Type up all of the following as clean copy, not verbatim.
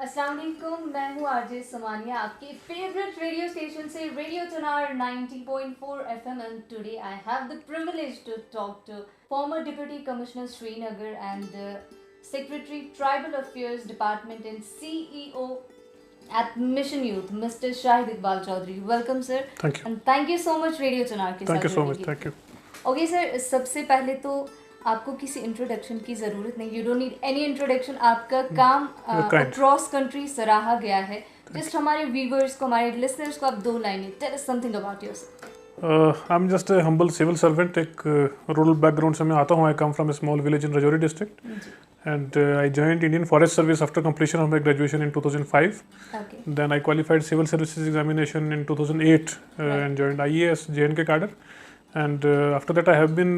अस्सलाम वालेकुम, मैं हूँ आरजे समानिया आपके फेवरेट रेडियो स्टेशन से रेडियो चनार 90.4 FM and today I have the privilege to talk to former Deputy Commissioner Srinagar and Secretary Tribal Affairs Department and CEO at Mission Youth, Mr. Shahid Iqbal Chaudhary. Welcome sir. Thank you. And thank you so much Radio Chanar के Thank साथ you so जुड़ने much. के Thank you. Okay sir, सबसे पहले तो आपको किसी introduction की ज़रूरत नहीं, you don't need any introduction. आपका काम अक्रॉस कंट्री सराहा गया है. जस्ट हमारे व्यूवर्स को, हमारे लिसनर्स को आप दो लाइनें tell us something about yourself. I am just a humble civil servant. एक रूरल बैकग्राउंड से मैं आता हूँ. I come from a small village in Rajouri district and I joined Indian Forest Service after completion of my graduation in 2005. Okay. Then I qualified civil services examination in 2008 and joined IAS JNK cadre. And after that I have been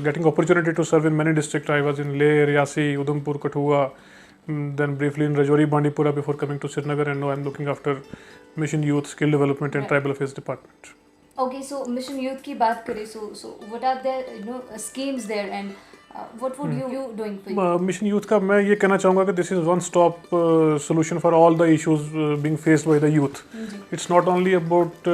getting opportunity to serve in many districts. I was in Leh, Riyasi, Udhampur, Kathua, then briefly in Rajouri, Bandipora before coming to Srinagar, and now I am looking after Mission Youth, Skill Development and Tribal Affairs Department. Okay, so Mission Youth की बात करें, so what are the schemes there and what would you doing for you? Mission Youth का मैं ये कहना चाहूँगा कि this is one stop solution for all the issues being faced by the youth. It's not only about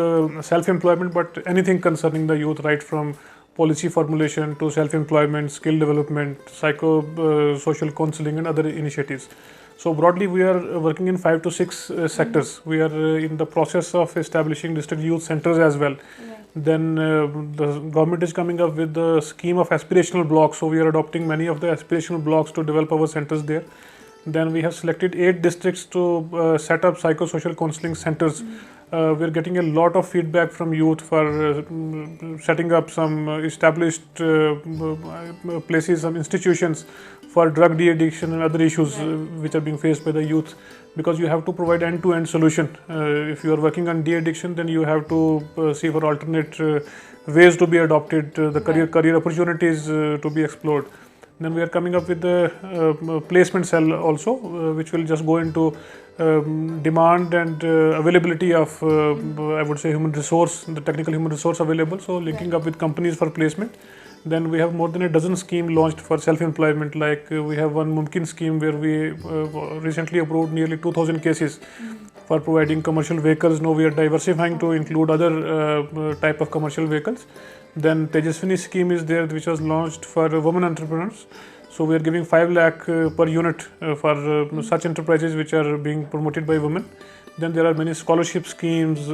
self-employment but anything concerning the youth, right from policy formulation to self-employment, skill development, social counseling and other initiatives. So broadly we are working in 5 to 6 sectors. We are in the process of establishing district youth centers as well. Then the government is coming up with the scheme of aspirational blocks, so we are adopting many of the aspirational blocks to develop our centers there. Then we have selected 8 districts to set up psychosocial counseling centers. We are getting a lot of feedback from youth for setting up some established places, some institutions for drug de-addiction and other issues which are being faced by the youth. Because you have to provide end-to-end solution. If you are working on de-addiction, then you have to see for alternate ways to be adopted, the career opportunities to be explored. Then we are coming up with the placement cell also, which will just go into demand and availability of, I would say, human resource, the technical human resource available. So linking up with companies for placement. Then we have more than a dozen schemes launched for self-employment. Like we have one Mumkin scheme where we recently approved nearly 2,000 cases for providing commercial vehicles. Now we are diversifying to include other type of commercial vehicles. Then Tejaswini scheme is there, which was launched for women entrepreneurs. So we are giving 5 lakh per unit for such enterprises which are being promoted by women. Then there are many scholarship schemes.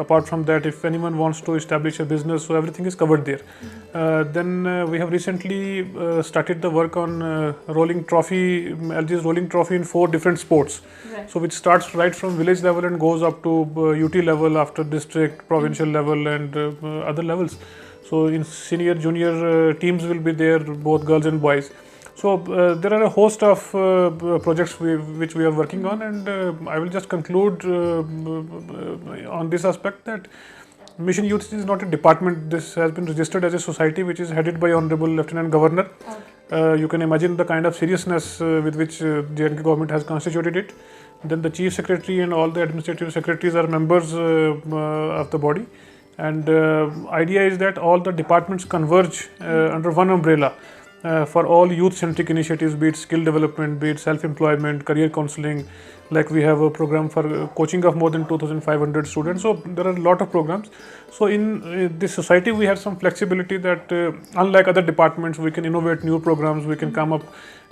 Apart from that, if anyone wants to establish a business, so everything is covered there. Then we have recently started the work on rolling trophy, LG's rolling trophy in 4 different sports. Right. So which starts right from village level and goes up to UT level, after district, provincial level and other levels. So in senior, junior teams will be there, both girls and boys. So there are a host of projects which we are working on, and I will just conclude on this aspect that Mission Youth is not a department. This has been registered as a society which is headed by Honorable Lieutenant Governor. Okay. You can imagine the kind of seriousness with which JNK government has constituted it. Then the Chief Secretary and all the administrative secretaries are members of the body. And idea is that all the departments converge under one umbrella. For all youth-centric initiatives, be it skill development, be it self-employment, career counseling, like we have a program for coaching of more than 2,500 students. So there are a lot of programs. So in this society, we have some flexibility that unlike other departments, we can innovate new programs, we can come up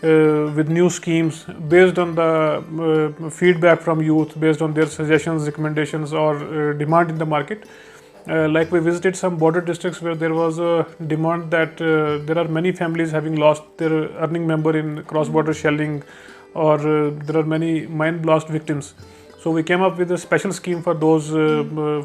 with new schemes based on the feedback from youth, based on their suggestions, recommendations or demand in the market. Like we visited some border districts where there was a demand that there are many families having lost their earning member in cross-border shelling, or there are many mine blast victims. So we came up with a special scheme for those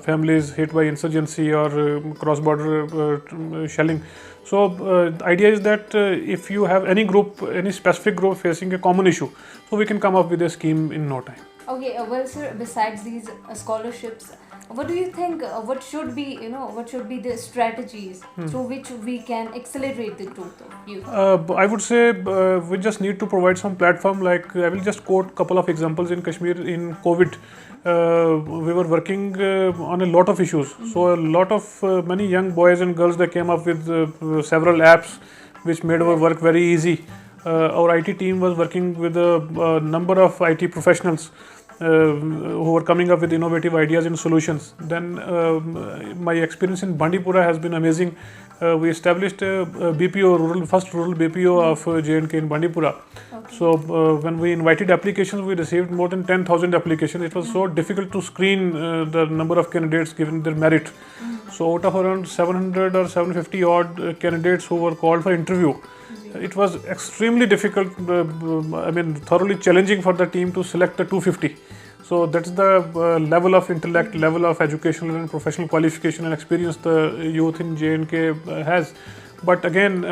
families hit by insurgency or cross-border shelling. So the idea is that if you have any group, any specific group facing a common issue, so we can come up with a scheme in no time. Okay, well sir, besides these scholarships, what do you think, what should be the strategies through which we can accelerate the growth of youth? I would say we just need to provide some platform. Like I will just quote a couple of examples. In Kashmir in COVID, we were working on a lot of issues. So a lot of many young boys and girls, they came up with several apps which made our work very easy. our IT team was working with a number of IT professionals who were coming up with innovative ideas and solutions. Then my experience in Bandipora has been amazing. We established a BPO, first rural BPO of J&K in Bandipora. Okay. So when we invited applications, we received more than 10,000 applications. It was so difficult to screen the number of candidates given their merit. So out of around 700 or 750 odd candidates who were called for interview, it was extremely difficult, thoroughly challenging for the team to select the 250. So that's the level of intellect, level of educational and professional qualification and experience the youth in J&K has. But again,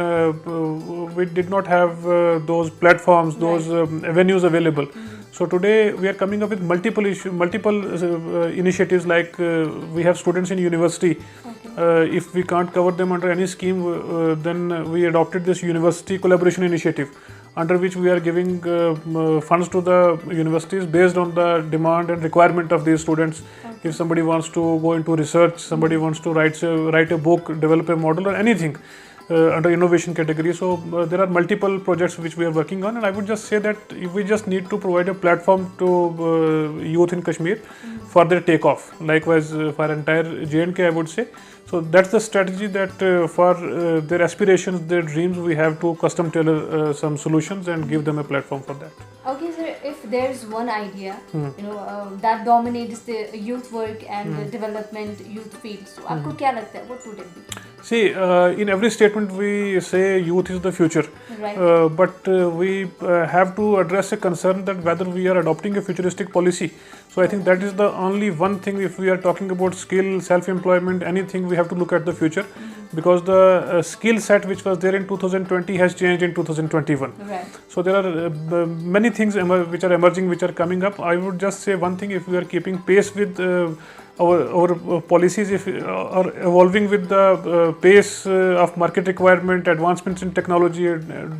we did not have those platforms, those avenues available. So today we are coming up with multiple initiatives, like we have students in university. If we can't cover them under any scheme, then we adopted this university collaboration initiative, under which we are giving funds to the universities based on the demand and requirement of these students. If somebody wants to go into research, somebody wants to write a book, develop a model or anything under innovation category. So there are multiple projects which we are working on, and I would just say that we just need to provide a platform to youth in Kashmir for their takeoff. Likewise for entire J&K, I would say. So that's the strategy, that for their aspirations, their dreams, we have to custom tailor some solutions and give them a platform for that. Okay, sir, if there's one idea, that dominates the youth work and the development youth field, so आपको क्या लगता है, what would it be? See, in every statement we say youth is the future, Right. But we have to address a concern that whether we are adopting a futuristic policy. So I think that is the only one thing. If we are talking about skill, self-employment, anything, we have to look at the future, because the skill set which was there in 2020 has changed in 2021. Right. So there are many things which are emerging, which are coming up. I would just say one thing: if we are keeping pace with our policies, if are evolving with the pace of market requirement, advancements in technology,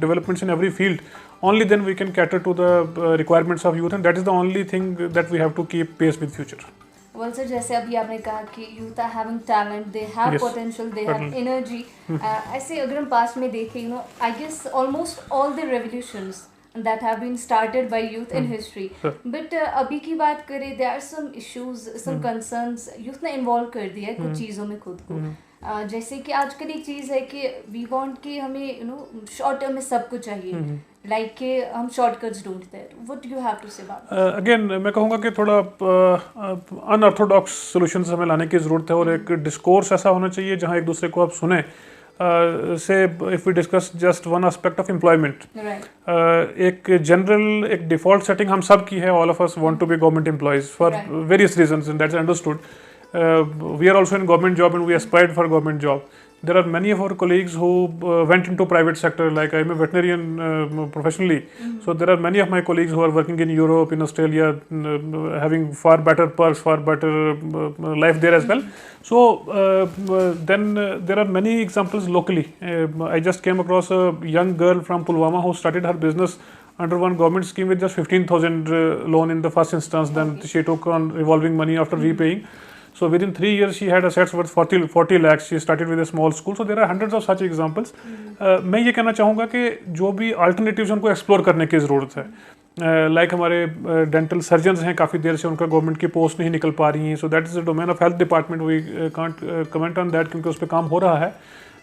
developments in every field, only then we can cater to the requirements of youth, and that is the only thing that we have to keep pace with future. Well, sir, जैसे अभी आपने कहा कि youth are having talent, they have Yes, potential, they have certainly. energy. ऐसे अगर हम past में देखें, I guess almost all the revolutions that have been started by youth in history. Sure. But अभी की बात करें, there are some issues, some concerns. Youth ने involve कर दिया है कुछ चीज़ों में खुद को. जैसे कि आजकल एक चीज़ है कि we want कि हमें short term में सब कुछ चाहिए. Like कि हम shortcuts ढूंढते हैं. What do you have to say about that? Again मैं कहूँगा कि थोड़ा अनऑर्थोडॉक्स सॉल्यूशंस हमें लाने की ज़रूरत है, और एक डिस्कोर्स ऐसा होना चाहिए जहाँ एक दूसरे को आप सुने. से if we discuss just one aspect of employment, एक जनरल एक डिफ़ॉल्ट सेटिंग हम सब की है. All of us want to be government employees for various reasons, and that's understood. We are also in government job and we aspired for government job. There are many of our colleagues who went into private sector. Like I'm a veterinarian professionally, so there are many of my colleagues who are working in Europe, in Australia, having far better perks, far better life there as well. So then there are many examples locally. I just came across a young girl from Pulwama who started her business under one government scheme with just 15,000 loan in the first instance. Then she took on revolving money after repaying. So within 3 years she had assets worth 40 lakhs. She started with a small school. So there are hundreds of such examples. मैं ये कहना चाहूँगा कि जो भी alternatives उनको explore करने की ज़रूरत है. लाइक हमारे डेंटल सर्जन्स हैं, काफ़ी देर से उनका गवर्नमेंट की पोस्ट नहीं निकल पा रही हैं. So that is the domain of health department. We can't comment on that क्योंकि उस पर काम हो रहा है.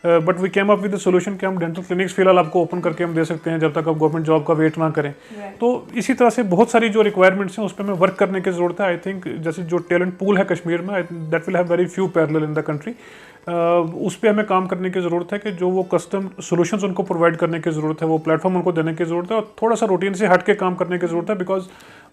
But we came up with the solution कि हम डेंटल क्लिनिक्स फिलहाल आपको ओपन करके हम दे सकते हैं जब तक आप गवर्नमेंट जॉब का वेट ना करें. तो इसी तरह से बहुत सारी जो रिक्वायरमेंट्स हैं उस पर हमें वर्क करने की ज़रूरत है. आई थिंक जैसे जो टैलेंट पूल है कश्मीर में, that will have very few parallel in the country. उस पर हमें काम करने की ज़रूरत है कि जो वो कस्टम सोल्यूशंस उनको प्रोवाइड करने की ज़रूरत है, वो प्लेटफॉर्म उनको देने की ज़रूरत है, और थोड़ा सा रूटीन से हट के काम करने की ज़रूरत है. Because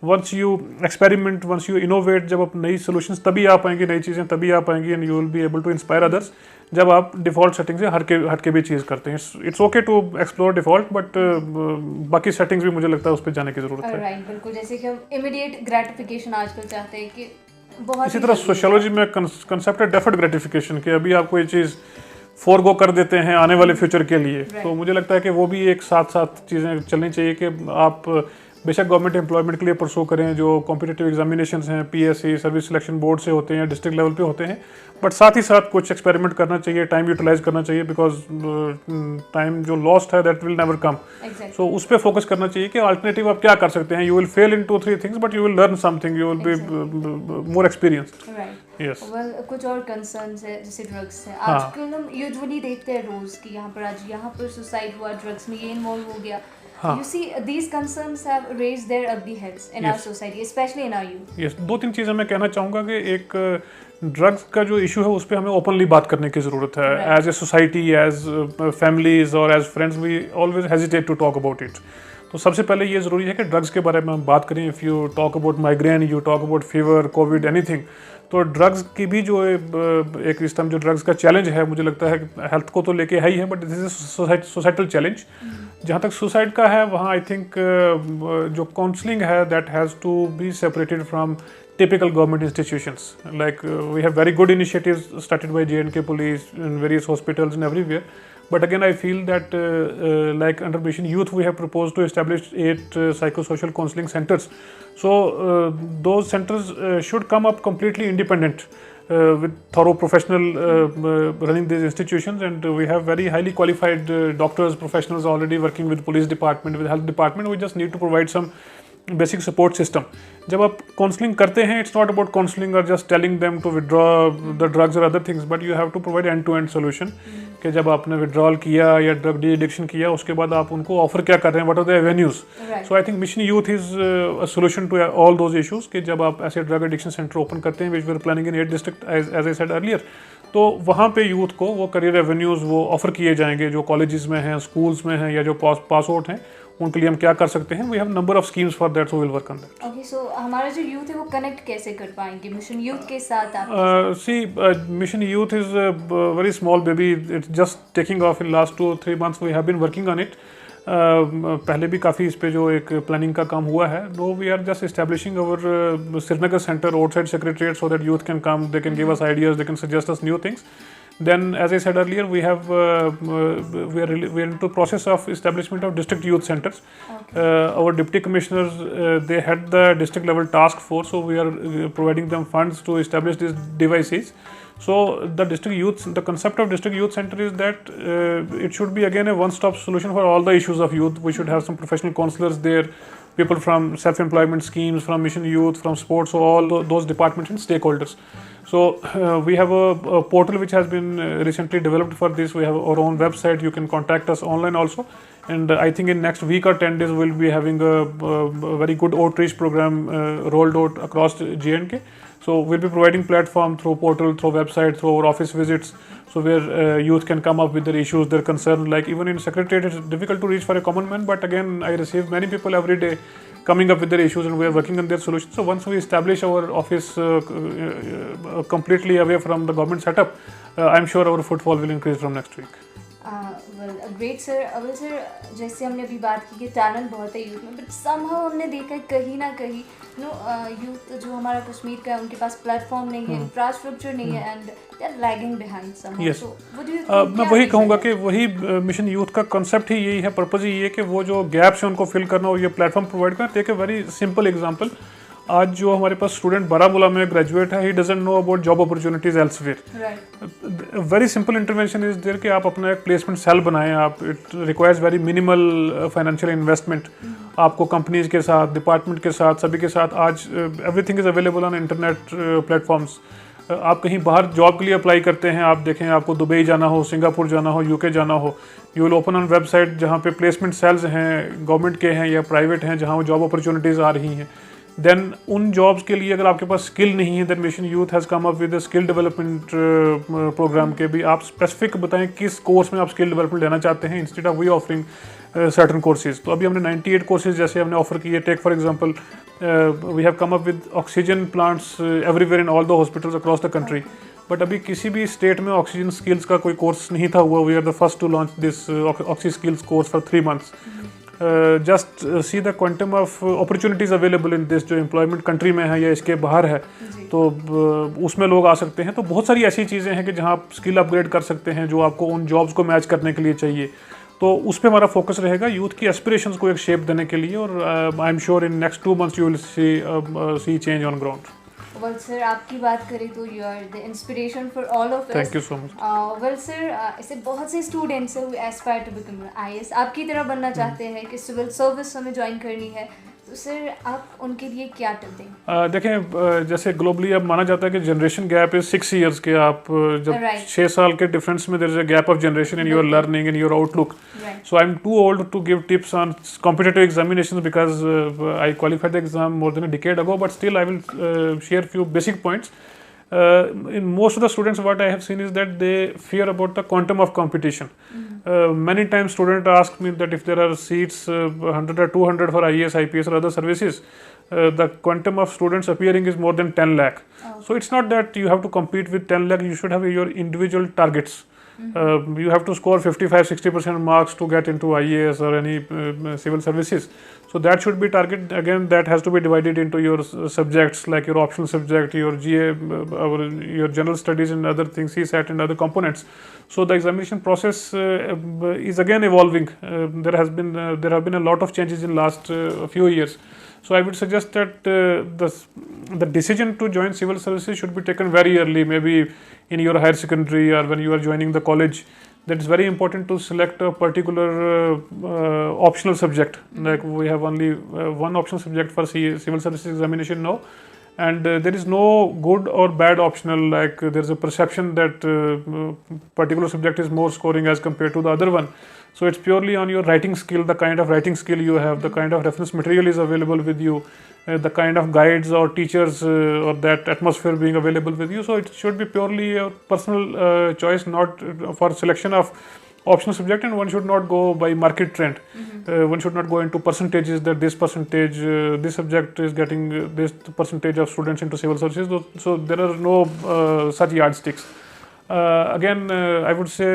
once you experiment, once you innovate, जब आप नई सोल्यूशंस तभी आ पाएंगी, नई चीज़ें तभी आ पाएंगी, and you will be able to inspire others जब आप डिफ़ॉल्ट सेटिंग से हट के भी चीज़ करते हैं. It's okay to explore default, but बाकी सेटिंग्स भी मुझे लगता है उस पर जाने की ज़रूरत है. राइट, बिल्कुल. जैसे कि हम इमीडिएट ग्रेटिफिकेशन आजकल चाहते हैं कि बहुत इसी तरह सोशियोलॉजी में कंसेप्ट है डेफर्ड ग्रेटिफिकेशन, कि अभी आपको ये चीज़ फोरगो कर देते हैं आने वाले फ्यूचर के लिए. तो मुझे लगता है कि वो भी एक साथ साथ चीज़ें चलनी चाहिए कि आप बेशक गवर्नमेंट एम्प्लॉयमेंट के लिए परसू करें, जो कॉम्पिटिटिव एग्जामिनेशंस हैं पीएससी सर्विस सिलेक्शन बोर्ड से होते हैं, डिस्ट्रिक्ट लेवल पे होते हैं, बट साथ ही साथ कुछ एक्सपेरिमेंट करना चाहिए, टाइम यूटिलाइज करना चाहिए, बिकॉज टाइम जो लॉस्ट है दैट विल नेवर कम। सो उस पर फोकस करना चाहिए कि अल्टरनेटिव आप क्या कर सकते हैं। You will fail in 2-3 things but you will learn something, you will be more experienced. Yes. Well, कुछ और कंसर्न्स है जैसे ड्रग्स है। हाँ. आजकल हम यूजुअली देखते हैं रोज कि यहाँ पर आज यहाँ पर सुसाइड हुआ, ड्रग्स में ये इन्वॉल्व हो गया। हाँ. You see, these concerns have raised their ugly heads in our society, especially in our youth. Yes, 2-3 चीज़ें मैं कहना चाहूँगा कि एक ड्रग्स का जो इशू है उस पर हमें ओपनली बात करने की ज़रूरत है। As a society, as families और as friends we always hesitate to talk about it. तो सबसे पहले ये ज़रूरी है कि ड्रग्स के बारे में हम बात करें। If you talk about migraine, you talk about fever, Covid, anything, तो ड्रग्स की भी जो एक इस टाइम जो ड्रग्स का चैलेंज है, मुझे लगता है हेल्थ को तो लेके है ही है, but this is societal challenge. जहाँ तक सुसाइड का है वहाँ आई थिंक जो काउंसलिंग है that has to be separated from typical government institutions. Like we have very good initiatives started by J&K police in various hospitals and everywhere, but again I feel that like under Mission Youth we have proposed to establish 8 psychosocial counseling centers. So those centers should come up completely independent with thorough professional running these institutions, and we have very highly qualified doctors, professionals already working with police department, with health department. We just need to provide some basic support system. जब आप counselling करते हैं, it's not about counselling और just telling them to withdraw the drugs और other things, but you have to provide end to end solution कि जब आपने withdrawal किया या ड्रग डी एडिक्शन किया, उसके बाद आप उनको ऑफर क्या कर रहे हैं, what are the avenues. So I think mission youth is a solution to all those issues कि जब आप ऐसे ड्रग एडिक्शन सेंटर ओपन करते हैं, which we are planning in 8 district as I said earlier, तो वहाँ पे यूथ को वो करियर एवेन्यूज वो ऑफर किए जाएंगे जो कॉलेजेस में हैं, स्कूल्स में हैं, या जो पास आउट हैं, उनके लिए हम क्या कर सकते हैं। We have number of schemes for that, so will work on that. Okay, so हमारा जो यूथ है वो कनेक्ट कैसे कर पाएंगे मिशन यूथ के साथ आप? See mission youth is very small baby, it's just taking off in last 2-3 months we have been working on it. पहले भी काफ़ी इस पे जो एक प्लानिंग का काम हुआ है। No, we are just establishing our Srinagar centre outside secretariat so that youth can come, they can give us ideas, they can suggest us new things. Then, as I said earlier, we are into process of establishment of district youth centers. Okay. Our deputy commissioners, they had the district level task force, so we are providing them funds to establish these devices. So the concept of district youth center is that it should be again a one-stop solution for all the issues of youth. We should have some professional counselors there, people from self-employment schemes, from Mission Youth, from sports, so all those departments and stakeholders. So we have a portal which has been recently developed for this. We have our own website. You can contact us online also. And I think in next week or 10 days we'll be having a very good outreach program rolled out across J&K. So we'll be providing platform through portal, through website, through our office visits, so where youth can come up with their issues, their concerns. Like even in secretariat it's difficult to reach for a common man, but again I receive many people every day coming up with their issues and we are working on their solutions. So once we establish our office completely away from the government setup, I'm sure our footfall will increase from next week. Great sir. Aval sir, जैसे हमने अभी बात की कि talent बहुत है youth में, but somehow हमने देखा है कहीं ना कहीं यूथ जो हमारा कश्मीर का है उनके पास प्लेटफॉर्म नहीं है, इंफ्रास्ट्रक्चर नहीं है, and they are lagging behind somehow. So मैं वही कहूँगा कि वही मिशन यूथ का कॉन्सेप्ट ही यही है, पर्पज ही ये है कि वो जो गैप्स है उनको फिल करना और ये प्लेटफॉर्म प्रोवाइड करना। Take a very simple example, आज जो हमारे पास स्टूडेंट बारामूला में ग्रेजुएट है, he doesn't know about job opportunities elsewhere. Very simple intervention is there कि आप अपना एक प्लेसमेंट सेल बनाएं। आप it requires very minimal financial investment. आपको कंपनीज के साथ, डिपार्टमेंट के साथ, सभी के साथ आज everything is available on internet platforms. आप कहीं बाहर जॉब के लिए अप्लाई करते हैं, आप देखें आपको दुबई जाना हो, सिंगापुर जाना हो, यूके जाना हो, you will open on website जहाँ पे प्लेसमेंट सेल्स हैं, गवर्नमेंट के हैं या प्राइवेट हैं, जहाँ वो जॉब अपॉर्चुनिटीज़ आ रही हैं। देन उन जॉब्स के लिए अगर आपके पास स्किल नहीं है, then mission youth has come up with skill development programme के भी आप स्पेसिफिक बताएं किस कोर्स में आप स्किल डेवलपमेंट लेना चाहते हैं, instead of we offering certain courses. तो अभी हमने 98 कोर्सेज जैसे हमने ऑफर किए। Take for example, we have come up with oxygen plants everywhere in all the hospitals across the country, but अभी किसी भी स्टेट में ऑक्सीजन स्किल्स का कोई कोर्स नहीं था हुआ। We are the first to launch this oxy skills course for 3 months। Just see the quantum of opportunities available in this, जो एम्प्लॉयमेंट कंट्री में है या इसके बाहर है, तो उसमें लोग आ सकते हैं। तो बहुत सारी ऐसी चीज़ें हैं कि जहाँ आप स्किल अपग्रेड कर सकते हैं जो आपको उन जॉब्स को मैच करने के लिए चाहिए। तो उस पर हमारा फोकस रहेगा यूथ की एस्पिरेशंस को एक शेप देने के लिए, और I am sure in next 2 months you will see change on ground. Well sir, आपकी बात करें तो you are the inspiration for all of us. Thank you so much. Well sir, ऐसे बहुत से स्टूडेंट्स हैं who aspire to become IAS, आपकी तरह बनना चाहते हैं कि सिविल सर्विस हमें ज्वाइन करनी है, तो सर आप उनके लिए क्या टिप देंगे? देखें, जैसे ग्लोबली अब माना जाता है कि जनरेशन गैप इज 6 years के, आप जब Right. 6 साल के डिफरेंस में there is a gap of generation in your learning, in your outlook. Right. So I'm too old to give tips on competitive examinations because I qualified the exam more than a decade ago, but still I will share few basic points. In most of the students, what I have seen is that they fear about the quantum of competition. Many times students ask me that if there are seats 100 or 200 for IAS, IPS or other services, the quantum of students appearing is more than 10 lakh. So it's not that you have to compete with 10 lakh, you should have your individual targets. You have to score 55-60% marks to get into IAS or any civil services. So that should be target. Again, that has to be divided into your subjects, like your optional subject, your GA, or your general studies and other things, CSAT and other components. So the examination process is again evolving. There have been a lot of changes in last few years. So I would suggest that the decision to join civil services should be taken very early, maybe in your higher secondary or when you are joining the college. That is very important to select a particular optional subject. Like we have only one optional subject for civil services examination now, and there is no good or bad optional. Like there is a perception that particular subject is more scoring as compared to the other one. So it's purely on your writing skill, the kind of writing skill you have, the kind of reference material is available with you, the kind of guides or teachers or that atmosphere being available with you. So it should be purely a personal choice, not for selection of optional subject, and one should not go by market trend. One should not go into percentages that this percentage, this subject is getting this percentage of students into civil services. So there are no such yardsticks. Again, I would say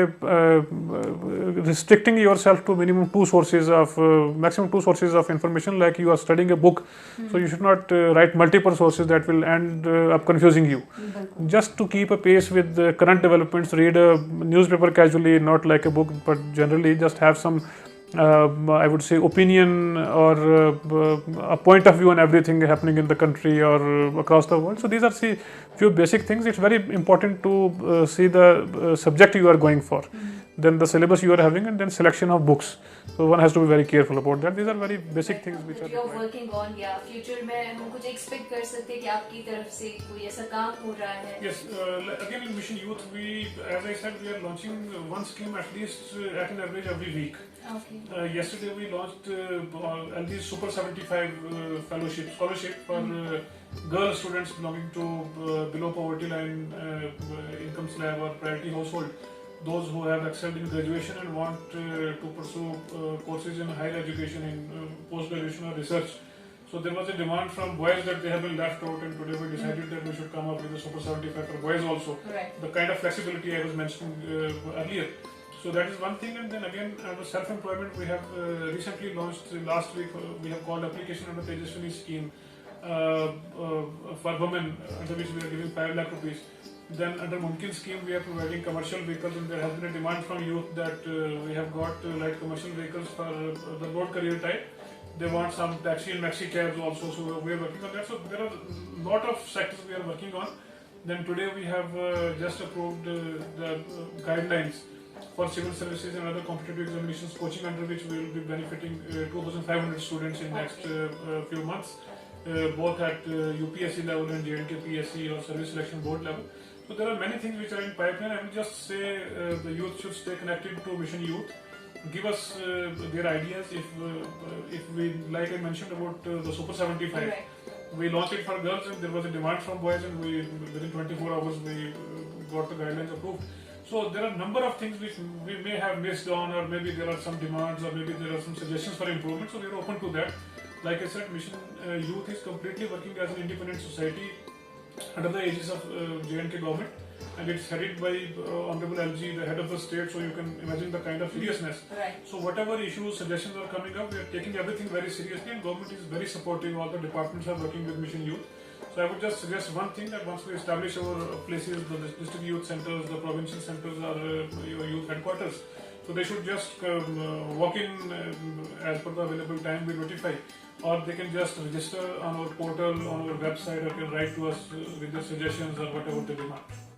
restricting yourself to maximum two sources of information. Like you are studying a book, so you should not write multiple sources, that will end up confusing you. Just to keep a pace with the current developments, read a newspaper casually, not like a book, but generally just have some I would say opinion or a point of view on everything happening in the country or across the world. So these are few basic things. It's very important to see the subject you are going for, then the syllabus you are having, and then selection of books. So one has to be very careful about that. These are very basic things which are you're working on, या future में हम कुछ expect कर सकते हैं कि आपकी तरफ से कोई ऐसा काम हो रहा है? Yes, again in Mission Youth, we, as I said, we are launching one scheme at least at an average every week. Okay. Yesterday we launched LG Super 75 scholarship for girl students belonging to below poverty line income slab or priority household. Those who have excelled in graduation and want to pursue courses in higher education, in post-graduation or research. So there was a demand from boys that they have been left out, and today we decided that we should come up with a Super 75 for boys also. Right. The kind of flexibility I was mentioning earlier. So that is one thing. And then again, under self-employment, we have recently launched last week. We have called application under Tejaswini scheme for women, under which we are giving 5 lakh rupees. Then under Mumkin scheme, we are providing commercial vehicles, and there has been a demand from youth that we have got light commercial vehicles for the road career type. They want some taxi and maxi cabs also, so we are working on that. So there are a lot of sectors we are working on. Then today we have just approved the guidelines for civil services and other competitive examinations coaching, under which we will be benefiting 2,500 students in next few months, both at UPSC level and J&K PSC or Service Selection Board level. So there are many things which are in pipeline. I will just say the youth should stay connected to Mission Youth. Give us their ideas. If we, like I mentioned about the Super 75, Right. we launched it for girls, and there was a demand from boys, and we within 24 hours we got the guidelines approved. So there are a number of things which we may have missed on, or maybe there are some demands, or maybe there are some suggestions for improvement. So we are open to that. Like I said, Mission Youth is completely working as an independent society under the aegis of J&K government, and it's headed by Honorable LG, the head of the state, so you can imagine the kind of seriousness. Right. So whatever issues, suggestions are coming up, we are taking everything very seriously, and government is very supportive. All the departments are working with Mission Youth. So I would just suggest one thing, that once we establish our places, the district youth centers, the provincial centers, or your youth headquarters, so So they should just walk in as per the available time we notify, or they can just register on our portal, on our website, or can write to us with their suggestions or whatever they demand.